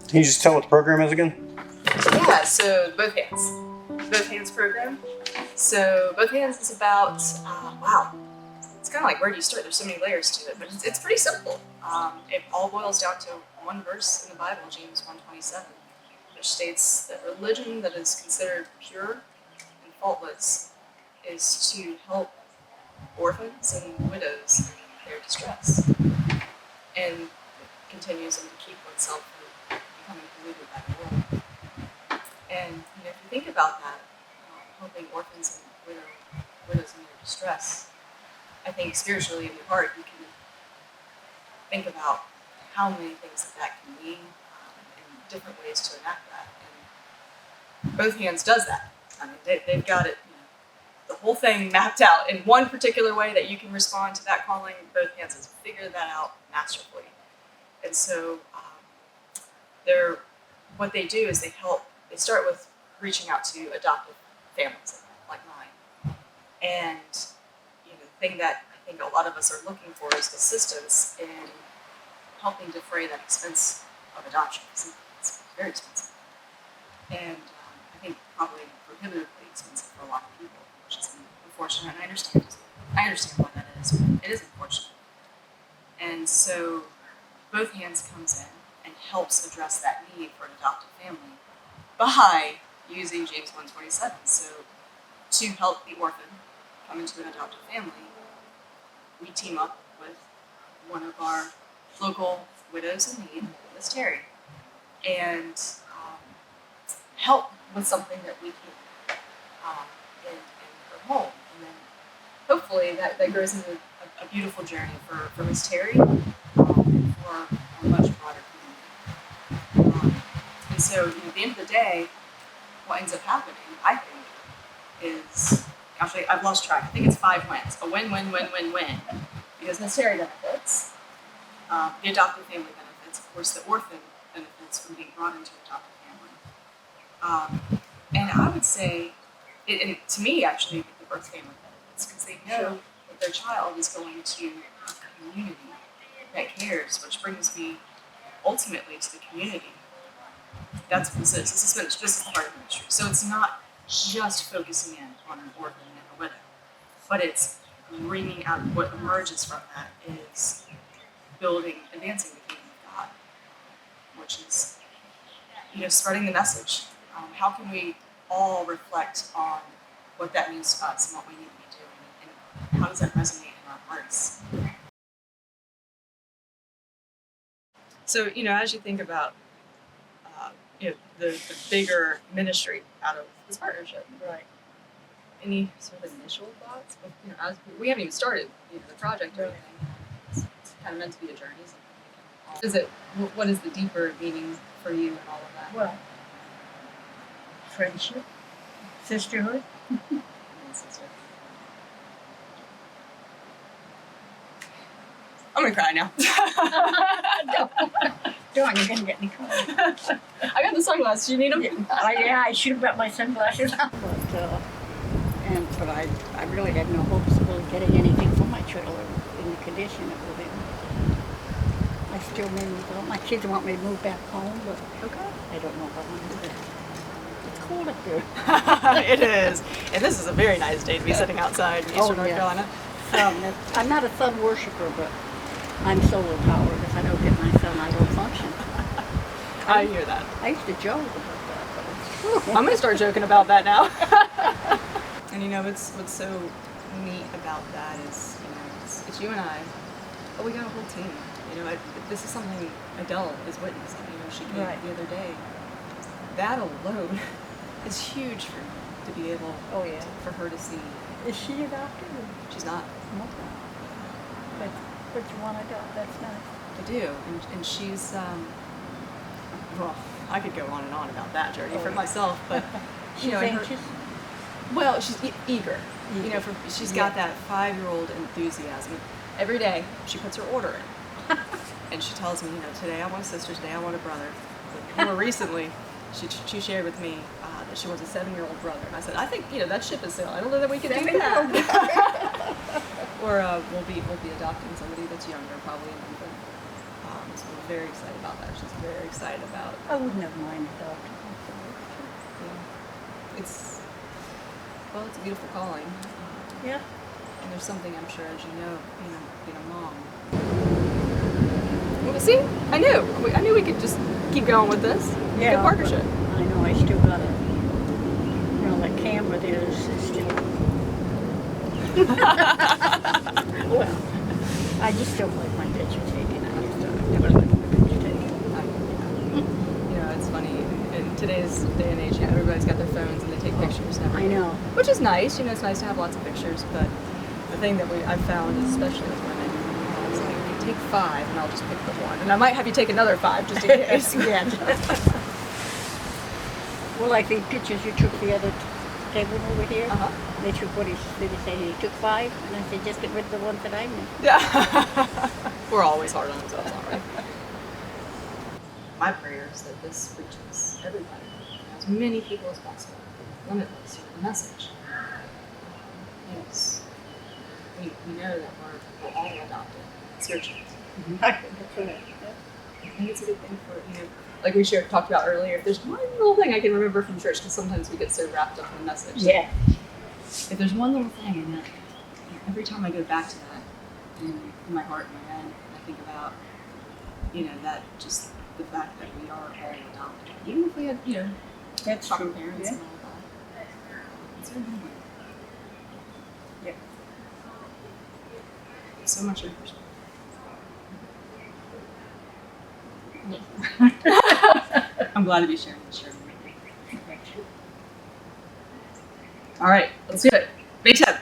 Can you just tell what the program is again? Yeah, so Both Hands. Both Hands program. So Both Hands is about, wow, it's kind of like where do you start? There's so many layers to it, but it's pretty simple. It all boils down to one verse in the Bible, James 1:27, which states that religion that is considered pure and faultless is to help orphans and widows in their distress. And it continues to keep oneself from becoming polluted by the world. And if you think about that, helping orphans and widows in their distress, I think spiritually in your heart you can think about how many things that can mean and different ways to enact that. And Both Hands does that. I mean, they've got it, the whole thing mapped out in one particular way that you can respond to that calling. Both Hands has figured that out masterfully. And so what they do is they start with reaching out to adoptive families like mine. And the thing that I think a lot of us are looking for is assistance in helping defray that expense of adoption. It's very expensive. And I think probably prohibitively expensive for a lot of people, which is unfortunate. And I understand why that is. It is unfortunate. And so Both Hands comes in and helps address that need for an adoptive family by using James 1:27. So to help the orphan come into an adoptive family, we team up with one of our local widows in need, Miss Terry, and help with something that we can in her home. And then hopefully that grows into a beautiful journey for Miss Terry and for a much broader community. And so at the end of the day, what ends up happening, I think, is, actually I've lost track, I think it's 5 wins. A win, win, win, win, win. Because Miss Terry benefits, the adoptive family benefits, of course the orphan benefits from being brought into an adoptive family. And I would say, and to me actually, the birth family benefits, because they know that their child is going to a community that cares, which brings me ultimately to the community. That's what this is. This is the heart of ministry. So it's not just focusing in on an orphan and a widow, but it's bringing out what emerges from that is advancing the kingdom of God, which is, spreading the message. How can we all reflect on what that means to us and what we need to be doing, and how does that resonate in our hearts? So, as you think about the bigger ministry out of this partnership, right? Any sort of initial thoughts? As we haven't even started the project or anything. It's kind of meant to be a journey. What is the deeper meaning for you and all of that? Well, friendship, sisterhood. I'm gonna cry now. Don't, you're gonna get me crying. I got the sunglasses. Do you need them? Yeah, I should have got my sunglasses on. But I really had no hopes of really getting anything for my trailer in the condition it was in. I still may move on. My kids want me to move back home, but I don't know if I want to do that. It's cold up there. It is. And this is a very nice day to be sitting outside in eastern North Carolina. I'm not a sun worshiper, but I'm solar powered. If I don't get my sun, I don't function. I hear that. I used to joke about that. I'm going to start joking about that now. And what's so neat about that is, it's you and I, but we got a whole team. This is something Adele is witnessing. She came the other day. That alone is huge to be able for her to see. Is she adopted? She's not. Okay. But you want to adopt, that's nice. I do, and she's, well, I could go on and on about that journey for myself, but, she's anxious? Well, she's eager. She's got that 5-year-old enthusiasm. Every day, she puts her order in. And she tells me, today I want a sister, today I want a brother. But more recently, she shared with me that she wants a 7-year-old brother. And I said, I think, that ship is sailed. I don't know that we can do that. Or we'll be adopting somebody that's younger, probably an infant. So we're very excited about that. She's very excited about. I wouldn't have minded adopting. It's it's a beautiful calling. Yeah. And there's something I'm sure, as you know, being a mom. Well, see, I knew we could just keep going with this. Yeah, Good partnership. I know, I still got it. That camera there is still. Well, I just don't like my picture taken. I just never like my picture taken. It's funny. In today's day and age, everybody's got their phones and they take pictures. And I know. Which is nice. It's nice to have lots of pictures. But the thing that I've found, especially with women, is like, you take 5 and I'll just pick the one, and I might have you take another 5 just in case. Yeah. Well, like the pictures you took the other table over here. They took did he say he took 5? And I said, just get rid of the ones that I made. Yeah. We're always hard on ourselves, aren't we? My prayer is that this reaches everybody, as many people as possible, limitless with the message. Yes. We know that we're all adopted spiritually. That's right. I think it's a good thing for, like we talked about earlier, if there's one little thing I can remember from church, because sometimes we get so wrapped up in the message. Yeah. If there's one little thing, and that every time I go back to that in my heart and my head, I think about, that just the fact that we are all adopted. Even if we had, That's proper true. parents Yeah. and all that. It's very humbling. Yeah. It's so much interest. I'm glad to be sharing this journey with you. All right, let's do it. Big 10.